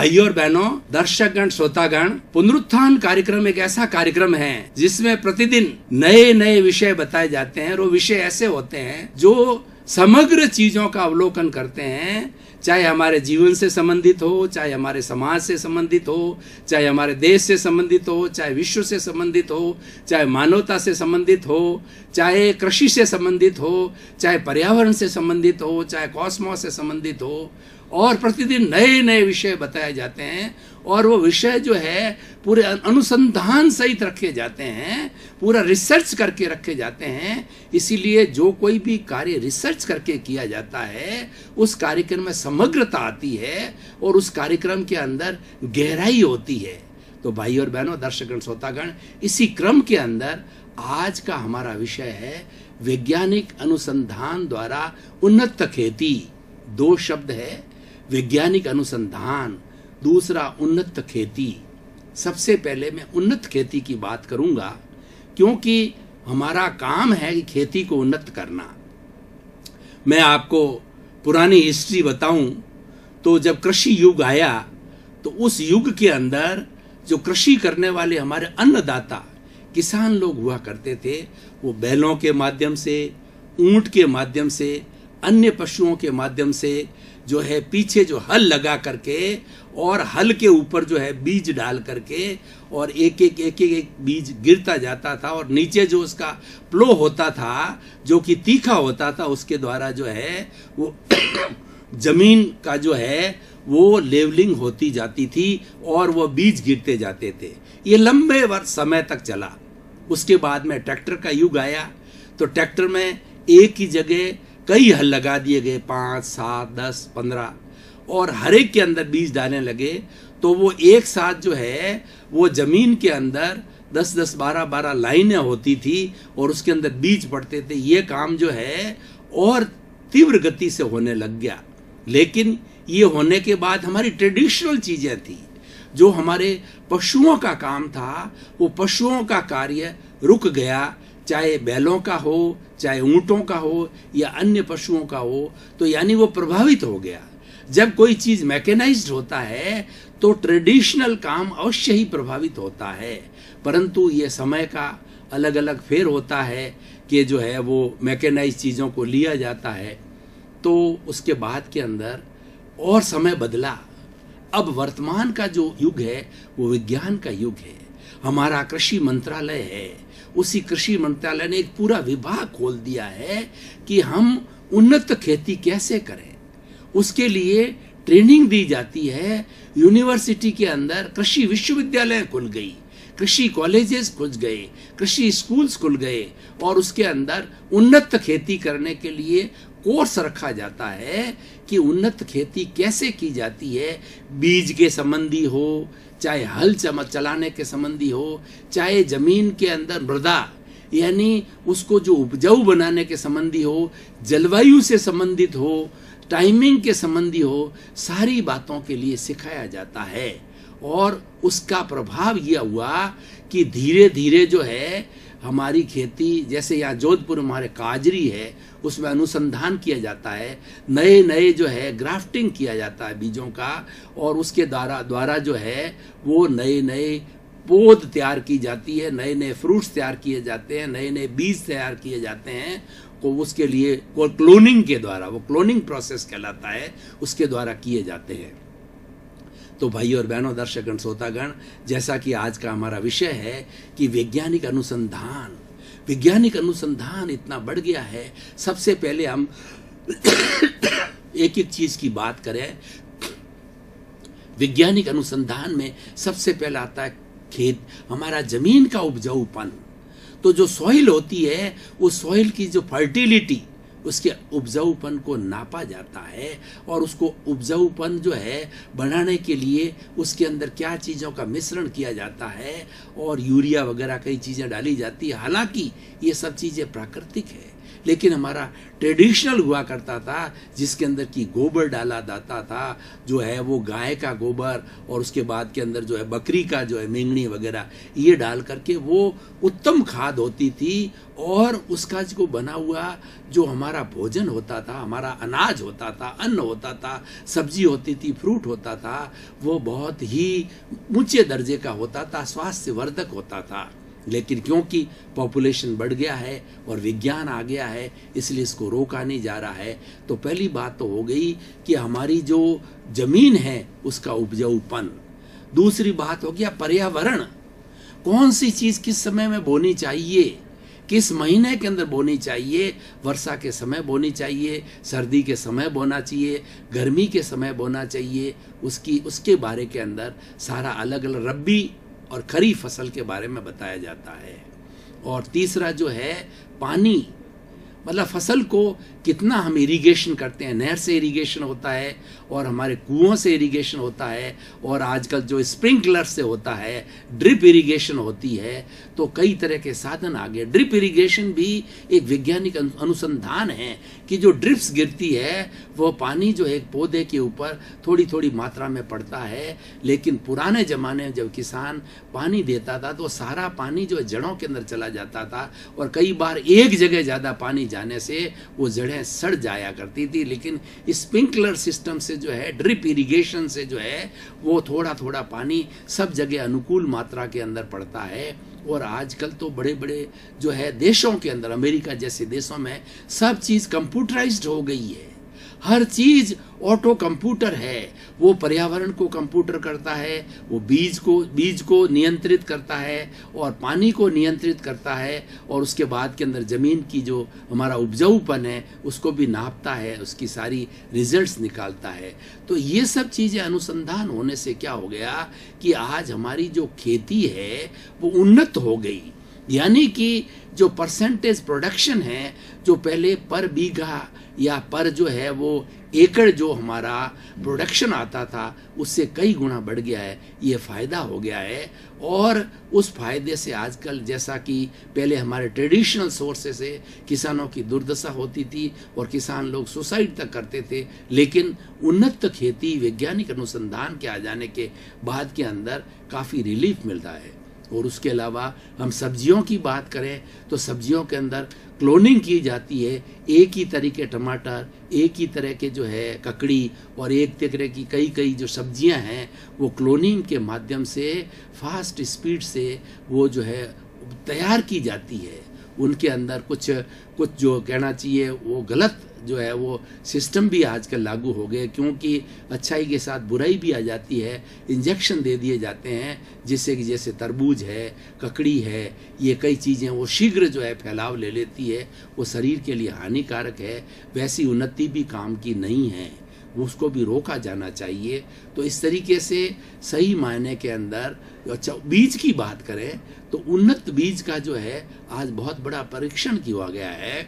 भाइयों और बहनों, दर्शकगण, श्रोतागण, पुनरुत्थान कार्यक्रम एक ऐसा कार्यक्रम है जिसमें प्रतिदिन नए नए विषय बताए जाते हैं। और वो विषय ऐसे होते हैं जो समग्र चीजों का अवलोकन करते हैं, चाहे हमारे जीवन से संबंधित हो, चाहे हमारे समाज से संबंधित हो, चाहे हमारे देश से संबंधित हो, चाहे विश्व से संबंधित हो, चाहे मानवता से संबंधित हो, चाहे कृषि से संबंधित हो, चाहे पर्यावरण से संबंधित हो, चाहे कॉस्मोस से संबंधित हो। और प्रतिदिन नए नए विषय बताए जाते हैं और वो विषय जो है पूरे अनुसंधान सहित रखे जाते हैं, पूरा रिसर्च करके रखे जाते हैं। इसीलिए जो कोई भी कार्य रिसर्च करके किया जाता है उस कार्यक्रम में समग्रता आती है और उस कार्यक्रम के अंदर गहराई होती है। तो भाई और बहनों, दर्शकगण, श्रोतागण, इसी क्रम के अंदर आज का हमारा विषय है वैज्ञानिक अनुसंधान द्वारा उन्नत खेती। दो शब्द है, वैज्ञानिक अनुसंधान, दूसरा उन्नत खेती। सबसे पहले मैं उन्नत खेती की बात करूंगा क्योंकि हमारा काम है कि खेती को उन्नत करना। मैं आपको पुरानी हिस्ट्री बताऊं तो जब कृषि युग आया तो उस युग के अंदर जो कृषि करने वाले हमारे अन्नदाता किसान लोग हुआ करते थे, वो बैलों के माध्यम से, ऊंट के माध्यम से, अन्य पशुओं के माध्यम से जो है पीछे जो हल लगा करके और हल के ऊपर जो है बीज डाल करके और एक एक बीज गिरता जाता था और नीचे जो उसका प्लो होता था जो कि तीखा होता था, उसके द्वारा जो है वो जमीन का जो है वो लेवलिंग होती जाती थी और वो बीज गिरते जाते थे। ये लंबे समय तक चला। उसके बाद में ट्रैक्टर का युग आया तो ट्रैक्टर में एक ही जगह कई हल लगा दिए गए, 5, 7, 10, 15, और हर एक के अंदर बीज डालने लगे तो वो एक साथ जो है वो जमीन के अंदर 10-10, 12-12 लाइनें होती थी और उसके अंदर बीज पड़ते थे। ये काम जो है और तीव्र गति से होने लग गया। लेकिन ये होने के बाद हमारी ट्रेडिशनल चीजें थी, जो हमारे पशुओं का काम था, वो पशुओं का कार्य रुक गया। चाहे बैलों का हो, चाहे ऊंटों का हो या अन्य पशुओं का हो, तो यानी वो प्रभावित हो गया। जब कोई चीज मैकेनाइज्ड होता है तो ट्रेडिशनल काम अवश्य ही प्रभावित होता है, परंतु ये समय का अलग अलग फेर होता है कि जो है वो मैकेनाइज्ड चीजों को लिया जाता है। तो उसके बाद के अंदर और समय बदला। अब वर्तमान का जो युग है वो विज्ञान का युग है। हमारा कृषि मंत्रालय है, उसी कृषि मंत्रालय ने एक पूरा विभाग खोल दिया है कि हम उन्नत खेती कैसे करें। उसके लिए ट्रेनिंग दी जाती है। यूनिवर्सिटी के अंदर कृषि विश्वविद्यालय खुल गई, कृषि कॉलेजेस खुल गए, कृषि स्कूल्स खुल गए और उसके अंदर उन्नत खेती करने के लिए कोर्स रखा जाता है कि उन्नत खेती कैसे की जाती है। बीज के संबंधी हो, चाहे हल चलाने के संबंधी हो, चाहे जमीन के अंदर मृदा यानी उसको जो उपजाऊ बनाने के संबंधी हो, जलवायु से संबंधित हो, टाइमिंग के संबंधी हो, सारी बातों के लिए सिखाया जाता है। और उसका प्रभाव यह हुआ कि धीरे धीरे जो है हमारी खेती, जैसे यहाँ जोधपुर हमारे काजरी है, उसमें अनुसंधान किया जाता है, नए नए जो है ग्राफ्टिंग किया जाता है बीजों का और उसके द्वारा जो है वो नए नए पौध तैयार की जाती है, नए नए फ्रूट्स तैयार किए जाते हैं, नए नए बीज तैयार किए जाते हैं। तो उसके लिए क्लोनिंग के द्वारा, वो क्लोनिंग प्रोसेस कहलाता है, उसके द्वारा किए जाते हैं। तो भाई और बहनों, दर्शकगण, श्रोतागण, जैसा कि आज का हमारा विषय है कि वैज्ञानिक अनुसंधान इतना बढ़ गया है। सबसे पहले हम एक एक चीज की बात करें। वैज्ञानिक अनुसंधान में सबसे पहला आता है खेत, हमारा जमीन का उपजाऊपन। तो जो सॉइल होती है, उस सॉइल की जो फर्टिलिटी, उसके उपजाऊपन को नापा जाता है और उसको उपजाऊपन जो है बढ़ाने के लिए उसके अंदर क्या चीज़ों का मिश्रण किया जाता है और यूरिया वगैरह कई चीज़ें डाली जाती है। हालांकि ये सब चीज़ें प्राकृतिक है, लेकिन हमारा ट्रेडिशनल हुआ करता था जिसके अंदर की गोबर डाला जाता था, जो है वो गाय का गोबर और उसके बाद के अंदर जो है बकरी का जो है मेंगनी वगैरह ये डाल करके वो उत्तम खाद होती थी। और उसका जो बना हुआ जो हमारा भोजन होता था, हमारा अनाज होता था, अन्न होता था, सब्जी होती थी, फ्रूट होता था, वो बहुत ही ऊंचे दर्जे का होता था, स्वास्थ्यवर्धक होता था। लेकिन क्योंकि पॉपुलेशन बढ़ गया है और विज्ञान आ गया है, इसलिए इसको रोका नहीं जा रहा है। तो पहली बात तो हो गई कि हमारी जो जमीन है उसका उपजाऊपन। दूसरी बात हो गया पर्यावरण, कौन सी चीज किस समय में बोनी चाहिए, किस महीने के अंदर बोनी चाहिए, वर्षा के समय बोनी चाहिए, सर्दी के समय बोना चाहिए, गर्मी के समय बोना चाहिए, उसके बारे के अंदर सारा अलग अलग रब्बी और खरीफ फसल के बारे में बताया जाता है। और तीसरा जो है पानी, मतलब फसल को कितना हम इरिगेशन करते हैं, नहर से इरिगेशन होता है और हमारे कुओं से इरिगेशन होता है और आजकल जो स्प्रिंकलर से होता है, ड्रिप इरिगेशन होती है, तो कई तरह के साधन आ गए। ड्रिप इरिगेशन भी एक वैज्ञानिक अनुसंधान है कि जो ड्रिप्स गिरती है वो पानी जो एक पौधे के ऊपर थोड़ी थोड़ी मात्रा में पड़ता है, लेकिन पुराने ज़माने में जब किसान पानी देता था तो सारा पानी जो जड़ों के अंदर चला जाता था और कई बार एक जगह ज़्यादा पानी जाने से वो जड़ें सड़ जाया करती थी। लेकिन स्प्रिंकलर सिस्टम से जो है, ड्रिप इरिगेशन से जो है वो थोड़ा थोड़ा पानी सब जगह अनुकूल मात्रा के अंदर पड़ता है। और आजकल तो बड़े बड़े जो है देशों के अंदर, अमेरिका जैसे देशों में सब चीज़ कंप्यूटराइज्ड हो गई है, हर चीज ऑटो कंप्यूटर है। वो पर्यावरण को कंप्यूटर करता है, वो बीज को नियंत्रित करता है और पानी को नियंत्रित करता है और उसके बाद के अंदर जमीन की जो हमारा उपजाऊपन है उसको भी नापता है, उसकी सारी रिजल्ट्स निकालता है। तो ये सब चीजें अनुसंधान होने से क्या हो गया कि आज हमारी जो खेती है वो उन्नत हो गई। यानी कि जो परसेंटेज प्रोडक्शन है, जो पहले पर बीघा या पर जो है वो एकड़ जो हमारा प्रोडक्शन आता था उससे कई गुना बढ़ गया है, ये फायदा हो गया है। और उस फायदे से आजकल जैसा कि पहले हमारे ट्रेडिशनल सोर्सेस से किसानों की दुर्दशा होती थी और किसान लोग सुसाइड तक करते थे, लेकिन उन्नत खेती वैज्ञानिक अनुसंधान के आ जाने के बाद के अंदर काफ़ी रिलीफ मिलता है। और उसके अलावा हम सब्जियों की बात करें तो सब्जियों के अंदर क्लोनिंग की जाती है। एक ही तरह के टमाटर, एक ही तरह के जो है ककड़ी और एक तरह की कई जो सब्जियां हैं वो क्लोनिंग के माध्यम से फास्ट स्पीड से वो जो है तैयार की जाती है। उनके अंदर कुछ जो कहना चाहिए वो गलत जो है वो सिस्टम भी आजकल लागू हो गए, क्योंकि अच्छाई के साथ बुराई भी आ जाती है। इंजेक्शन दे दिए जाते हैं जिससे कि जैसे तरबूज है, ककड़ी है, ये कई चीज़ें वो शीघ्र जो है फैलाव ले लेती है, वो शरीर के लिए हानिकारक है। वैसी उन्नति भी काम की नहीं है, उसको भी रोका जाना चाहिए। तो इस तरीके से सही मायने के अंदर अच्छा बीज की बात करें तो उन्नत बीज का जो है आज बहुत बड़ा परीक्षण किया गया है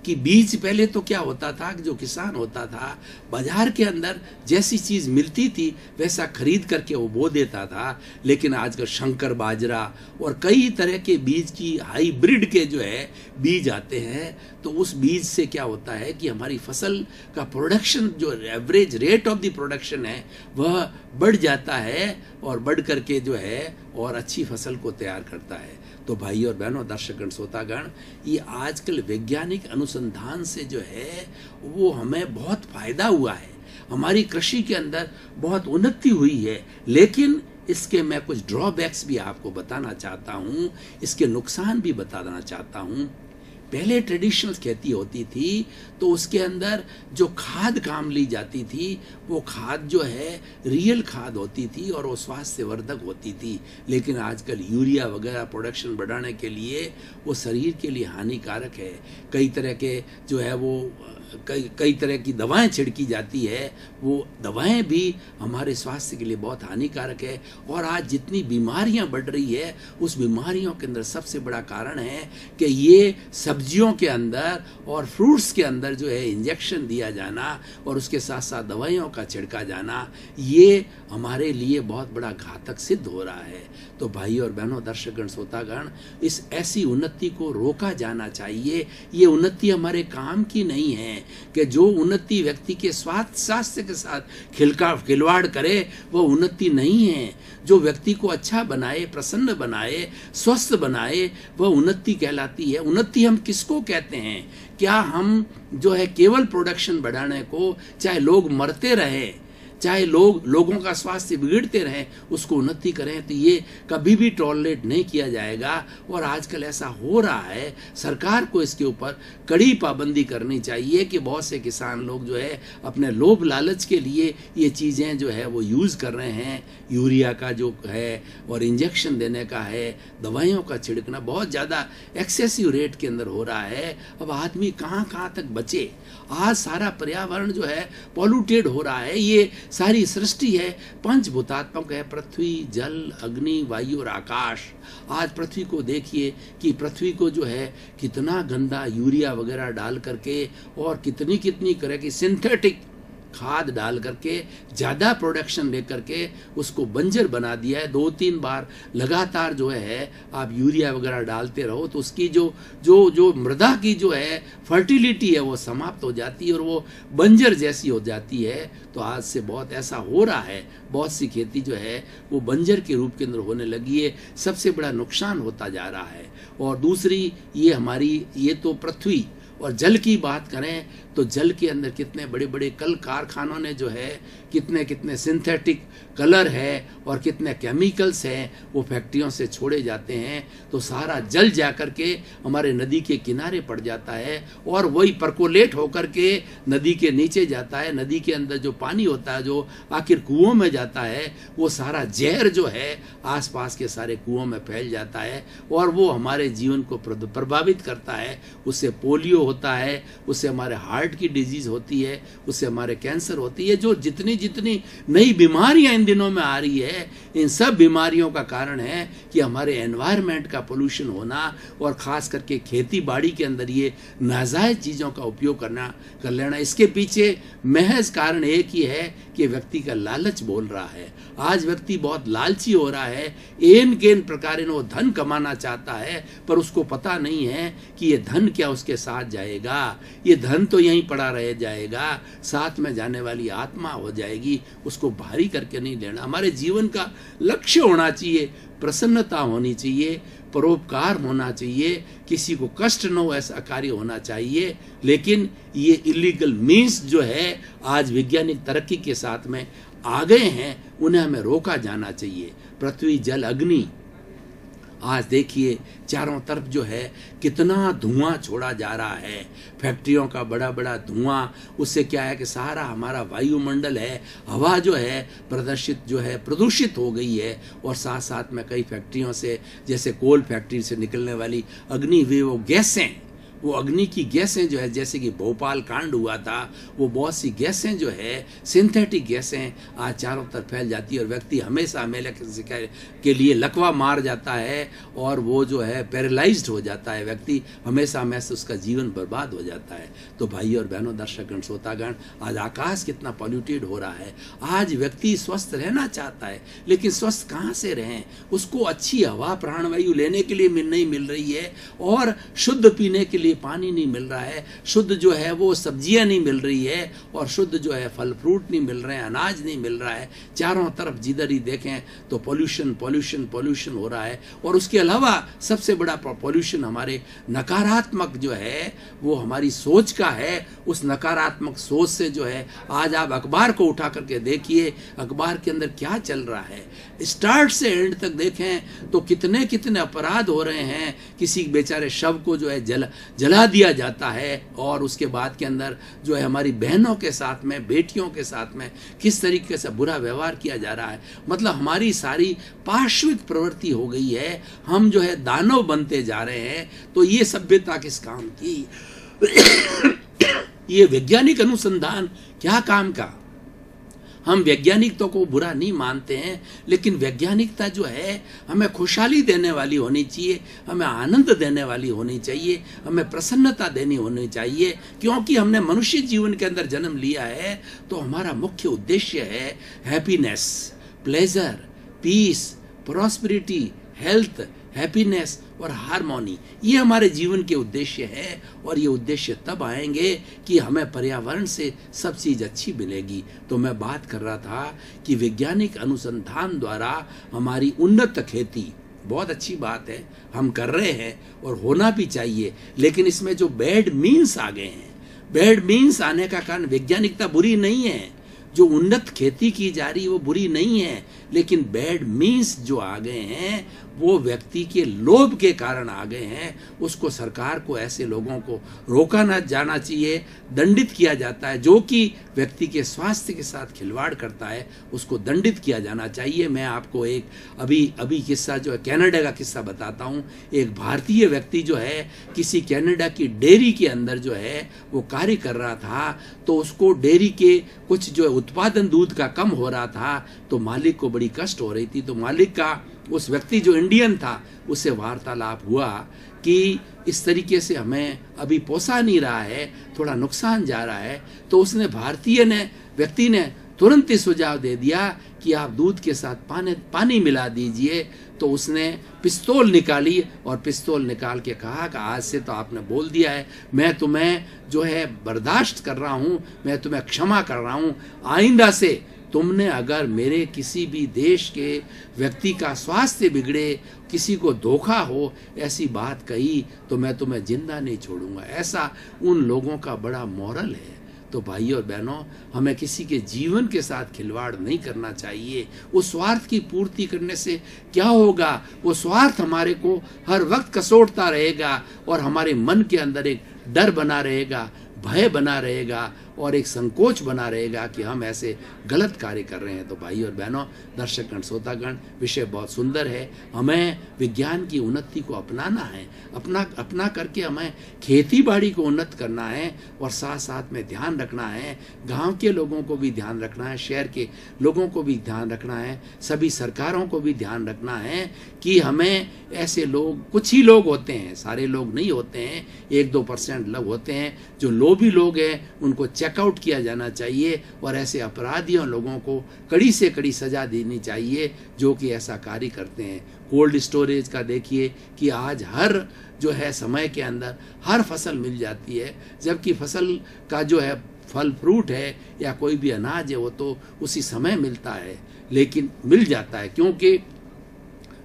कि बीज पहले तो क्या होता था कि जो किसान होता था बाजार के अंदर जैसी चीज मिलती थी वैसा खरीद करके वो बो देता था, लेकिन आजकल शंकर बाजरा और कई तरह के बीज की हाइब्रिड के जो है बीज आते हैं, तो उस बीज से क्या होता है कि हमारी फसल का प्रोडक्शन जो average rate of the production है वह बढ़ जाता है और बढ़ करके जो है और अच्छी फसल को तैयार करता है। तो भाई और बहनों, दर्शकगण, श्रोतागण, ये आजकल वैज्ञानिक अनुसंधान से जो है वो हमें बहुत फायदा हुआ है, हमारी कृषि के अंदर बहुत उन्नति हुई है। लेकिन इसके मैं कुछ ड्रॉबैक्स भी आपको बताना चाहता हूँ, इसके नुकसान भी बताना चाहता हूँ। पहले ट्रेडिशनल खेती होती थी तो उसके अंदर जो खाद काम ली जाती थी वो खाद जो है रियल खाद होती थी और वो स्वास्थ्यवर्धक होती थी, लेकिन आजकल यूरिया वगैरह प्रोडक्शन बढ़ाने के लिए वो शरीर के लिए हानिकारक है। कई तरह के जो है वो कई तरह की दवाएं छिड़की जाती है, वो दवाएं भी हमारे स्वास्थ्य के लिए बहुत हानिकारक है। और आज जितनी बीमारियां बढ़ रही है उस बीमारियों के अंदर सबसे बड़ा कारण है कि ये सब्जियों के अंदर और फ्रूट्स के अंदर जो है इंजेक्शन दिया जाना और उसके साथ साथ दवाइयों का छिड़का जाना, ये हमारे लिए बहुत बड़ा घातक सिद्ध हो रहा है। तो भाई और बहनों, दर्शकगण, श्रोतागण, इस ऐसी उन्नति को रोका जाना चाहिए। ये उन्नति हमारे काम की नहीं है कि जो उन्नति व्यक्ति के स्वास्थ्य के साथ खिलवाड़ करे वो उन्नति नहीं है। जो व्यक्ति को अच्छा बनाए, प्रसन्न बनाए, स्वस्थ बनाए, वह उन्नति कहलाती है। उन्नति हम किसको कहते हैं? क्या हम जो है केवल प्रोडक्शन बढ़ाने को, चाहे लोग मरते रहें, चाहे लोगों का स्वास्थ्य बिगड़ते रहें, उसको उन्नति करें, तो ये कभी भी टॉलरेट नहीं किया जाएगा। और आजकल ऐसा हो रहा है, सरकार को इसके ऊपर कड़ी पाबंदी करनी चाहिए कि बहुत से किसान लोग जो है अपने लोभ लालच के लिए ये चीज़ें जो है वो यूज़ कर रहे हैं। यूरिया का जो है और इंजेक्शन देने का है, दवाइयों का छिड़कना बहुत ज़्यादा एक्सेसिव रेट के अंदर हो रहा है। अब आदमी कहाँ कहाँ तक बचे? आज सारा पर्यावरण जो है पॉल्यूटेड हो रहा है। ये सारी सृष्टि है पंचभूतात्मक है, पृथ्वी, जल, अग्नि, वायु और आकाश। आज पृथ्वी को देखिए कि पृथ्वी को जो है कितना गंदा यूरिया वगैरह डाल करके और कितनी कितनी तरह की सिंथेटिक खाद डाल करके, ज़्यादा प्रोडक्शन लेकर के उसको बंजर बना दिया है। 2-3 बार लगातार जो है आप यूरिया वगैरह डालते रहो तो उसकी जो मृदा की जो है फर्टिलिटी है वो समाप्त हो जाती है और वो बंजर जैसी हो जाती है। तो आज से बहुत ऐसा हो रहा है, बहुत सी खेती जो है वो बंजर के रूप के अंदर होने लगी है। सबसे बड़ा नुकसान होता जा रहा है। और दूसरी ये तो पृथ्वी और जल की बात करें तो जल के अंदर कितने बड़े बड़े कल कारखानों ने जो है कितने कितने सिंथेटिक कलर है और कितने केमिकल्स हैं वो फैक्ट्रियों से छोड़े जाते हैं। तो सारा जल जा कर के हमारे नदी के किनारे पड़ जाता है और वही परकोलेट होकर के नदी के नीचे जाता है। नदी के अंदर जो पानी होता है जो आखिर कुओं में जाता है, वो सारा जहर जो है आसपास के सारे कुओं में फैल जाता है और वो हमारे जीवन को प्रभावित करता है। उससे पोलियो होता है, उससे हमारे हार्ट की डिजीज होती है, उससे हमारे कैंसर होती है। जो जितनी नई बीमारियां इन दिनों में आ रही है, इन सब बीमारियों का कारण है कि हमारे एनवायरनमेंट का पोल्यूशन होना और खास करके खेती बाड़ी के अंदर ये नाजायज चीज़ों का उपयोग कर लेना। इसके पीछे महज कारण एक ही है कि व्यक्ति का लालच बोल रहा है। आज व्यक्ति बहुत लालची हो रहा है, एन केन प्रकार वो धन कमाना चाहता है, पर उसको पता नहीं है कि ये धन क्या उसके साथ जाएगा। ये धन तो यहीं पड़ा रह जाएगा, साथ में जाने वाली आत्मा हो जाएगी, उसको भारी करके नहीं लेना। हमारे जीवन का लक्ष्य होना चाहिए, प्रसन्नता होनी चाहिए, परोपकार होना चाहिए, किसी को कष्ट न हो ऐसा कार्य होना चाहिए। लेकिन ये इलीगल मीन्स जो है आज वैज्ञानिक तरक्की के साथ में आ गए हैं, उन्हें हमें रोका जाना चाहिए। पृथ्वी, जल, अग्नि, आज देखिए चारों तरफ जो है कितना धुआं छोड़ा जा रहा है, फैक्ट्रियों का बड़ा बड़ा धुआं। उससे क्या है कि सारा हमारा वायुमंडल है, हवा जो है प्रदूषित हो गई है। और साथ साथ में कई फैक्ट्रियों से, जैसे कोल फैक्ट्री से निकलने वाली अग्नि वो गैसें, वो अग्नि की गैसें जो है, जैसे कि भोपाल कांड हुआ था, वो बहुत सी गैसें जो है सिंथेटिक गैसें आज चारों तरफ फैल जाती है और व्यक्ति हमेशा के लिए लकवा मार जाता है और वो जो है पैरालाइज्ड हो जाता है। व्यक्ति हमेशा उसका जीवन बर्बाद हो जाता है। तो भाई और बहनों, दर्शकगण, श्रोतागण, आज आकाश कितना पॉल्यूटेड हो रहा है। आज व्यक्ति स्वस्थ रहना चाहता है, लेकिन स्वस्थ कहाँ से रहें? उसको अच्छी हवा प्राणवायु लेने के लिए नहीं मिल रही है और शुद्ध पीने के लिए पानी नहीं मिल रहा है, शुद्ध जो है वो सब्जियां नहीं मिल रही है और शुद्ध जो है फल फ्रूट नहीं मिल रहे हैं, अनाज नहीं मिल रहा है। चारों तरफ जिधर ही देखें तो पॉल्यूशन पॉल्यूशन पॉल्यूशन हो रहा है। और उसके अलावा सबसे बड़ा पॉल्यूशन हमारे नकारात्मक जो है वो हमारी सोच का है। उस नकारात्मक सोच से जो है आज आप अखबार को उठा करके देखिए, अखबार के अंदर क्या चल रहा है। स्टार्ट से एंड तक देखें तो कितने कितने अपराध हो रहे हैं। किसी बेचारे शव को जो है जला दिया जाता है और उसके बाद के अंदर जो है हमारी बहनों के साथ में, बेटियों के साथ में किस तरीके से बुरा व्यवहार किया जा रहा है। मतलब हमारी सारी पार्श्विक प्रवृत्ति हो गई है, हम जो है दानव बनते जा रहे हैं। तो ये सभ्यता किस काम की? ये वैज्ञानिक अनुसंधान क्या काम का? हम वैज्ञानिकता को बुरा नहीं मानते हैं, लेकिन वैज्ञानिकता जो है हमें खुशहाली देने वाली होनी चाहिए, हमें आनंद देने वाली होनी चाहिए, हमें प्रसन्नता देनी होनी चाहिए। क्योंकि हमने मनुष्य जीवन के अंदर जन्म लिया है तो हमारा मुख्य उद्देश्य है happiness, pleasure, peace, prosperity, health, happiness और हार्मोनी, ये हमारे जीवन के उद्देश्य है। और ये उद्देश्य तब आएंगे कि हमें पर्यावरण से सब चीज़ अच्छी मिलेगी। तो मैं बात कर रहा था कि वैज्ञानिक अनुसंधान द्वारा हमारी उन्नत खेती बहुत अच्छी बात है, हम कर रहे हैं और होना भी चाहिए। लेकिन इसमें जो बैड मीन्स आ गए हैं, बैड मीन्स आने का कारण वैज्ञानिकता बुरी नहीं है, जो उन्नत खेती की जा रही है वो बुरी नहीं है, लेकिन बैड मीन्स जो आ गए हैं वो व्यक्ति के लोभ के कारण आ गए हैं। उसको सरकार को ऐसे लोगों को रोका ना जाना चाहिए, दंडित किया जाता है। जो कि व्यक्ति के स्वास्थ्य के साथ खिलवाड़ करता है उसको दंडित किया जाना चाहिए। मैं आपको एक अभी किस्सा जो है कनाडा का किस्सा बताता हूँ। एक भारतीय व्यक्ति जो है किसी कनाडा की डेयरी के अंदर जो है वो कार्य कर रहा था, तो उसको डेयरी के कुछ जो है उत्पादन दूध का कम हो रहा था, तो मालिक को बड़ी कष्ट हो रही थी। तो मालिक का उस व्यक्ति जो इंडियन था उससे वार्तालाप हुआ कि इस तरीके से हमें अभी पोसा नहीं रहा है, थोड़ा नुकसान जा रहा है। तो उसने व्यक्ति ने तुरंत ही सुझाव दे दिया कि आप दूध के साथ पानी मिला दीजिए। तो उसने पिस्तौल निकाली और पिस्तौल निकाल के कहा कि आज से तो आपने बोल दिया है, मैं तुम्हें जो है बर्दाश्त कर रहा हूँ, मैं तुम्हें क्षमा कर रहा हूँ। आइंदा से तुमने अगर मेरे किसी भी देश के व्यक्ति का स्वास्थ्य बिगड़े, किसी को धोखा हो, ऐसी बात कही तो मैं तुम्हें जिंदा नहीं छोड़ूंगा। ऐसा उन लोगों का बड़ा मॉरल है। तो भाइयों और बहनों, हमें किसी के जीवन के साथ खिलवाड़ नहीं करना चाहिए। उस स्वार्थ की पूर्ति करने से क्या होगा, वो स्वार्थ हमारे को हर वक्त कसोटता रहेगा और हमारे मन के अंदर एक डर बना रहेगा, भय बना रहेगा और एक संकोच बना रहेगा कि हम ऐसे गलत कार्य कर रहे हैं। तो भाई और बहनों, दर्शकगण, श्रोतागण, विषय बहुत सुंदर है। हमें विज्ञान की उन्नति को अपनाना है, अपना करके हमें खेती बाड़ी को उन्नत करना है और साथ साथ में ध्यान रखना है, गांव के लोगों को भी ध्यान रखना है, शहर के लोगों को भी ध्यान रखना है, सभी सरकारों को भी ध्यान रखना है कि हमें ऐसे लोग, कुछ ही लोग होते हैं, सारे लोग नहीं होते हैं, 1-2% लोग होते हैं जो लोभी लोग हैं, उनको चेकआउट किया जाना चाहिए और ऐसे अपराधियों लोगों को कड़ी से कड़ी सजा देनी चाहिए जो कि ऐसा कार्य करते हैं। कोल्ड स्टोरेज का देखिए कि आज हर जो है समय के अंदर हर फसल मिल जाती है, जबकि फसल का जो है फल फ्रूट है या कोई भी अनाज है वो तो उसी समय मिलता है, लेकिन मिल जाता है क्योंकि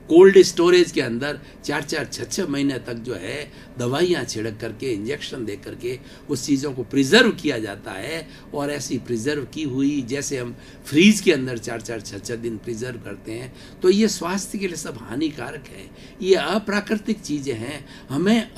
कोल्ड स्टोरेज के अंदर 4-4, 6-6 महीने तक जो है दवाइयाँ छिड़क करके, इंजेक्शन दे करके उस चीज़ों को प्रिजर्व किया जाता है। और ऐसी प्रिजर्व की हुई, जैसे हम फ्रीज के अंदर 4-4, 6-6 दिन प्रिजर्व करते हैं, तो ये स्वास्थ्य के लिए सब हानिकारक है। ये अप्राकृतिक चीज़ें हैं। हमें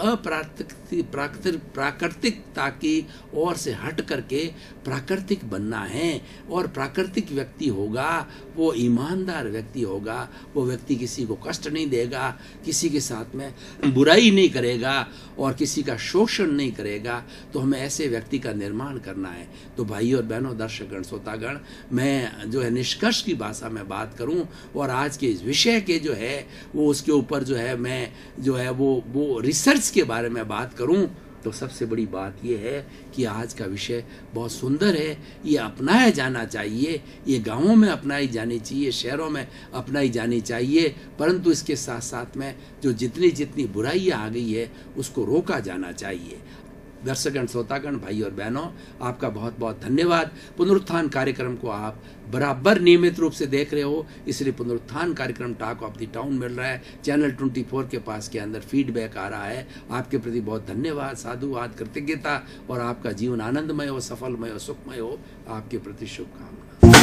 प्राकृतिकता की ओर से हट करके प्राकृतिक बनना है। और प्राकृतिक व्यक्ति होगा वो ईमानदार व्यक्ति होगा, वो व्यक्ति किसी को कष्ट नहीं देगा, किसी के साथ में बुराई नहीं करेगा और किसी का शोषण नहीं करेगा। तो हमें ऐसे व्यक्ति का निर्माण करना है। तो भाइयों और बहनों, दर्शकगण, श्रोतागण, मैं जो है निष्कर्ष की भाषा में बात करूं और आज के इस विषय के जो है वो उसके ऊपर जो है मैं जो है वो रिसर्च के बारे में बात करूं, तो सबसे बड़ी बात यह है कि आज का विषय बहुत सुंदर है, ये अपनाया जाना चाहिए, ये गांवों में अपनाई जानी चाहिए, शहरों में अपनाई जानी चाहिए, परंतु इसके साथ साथ में जो जितनी बुराइयां आ गई है उसको रोका जाना चाहिए। दर्शकगण, श्रोतागण, भाई और बहनों, आपका बहुत बहुत धन्यवाद। पुनरुत्थान कार्यक्रम को आप बराबर नियमित रूप से देख रहे हो, इसलिए पुनरुत्थान कार्यक्रम टॉक ऑफ द टाउन मिल रहा है। चैनल 24 के पास के अंदर फीडबैक आ रहा है। आपके प्रति बहुत धन्यवाद, साधुवाद, कृतज्ञता और आपका जीवन आनंदमय हो, सफलमय हो, सुखमय हो। आपके प्रति शुभकामना।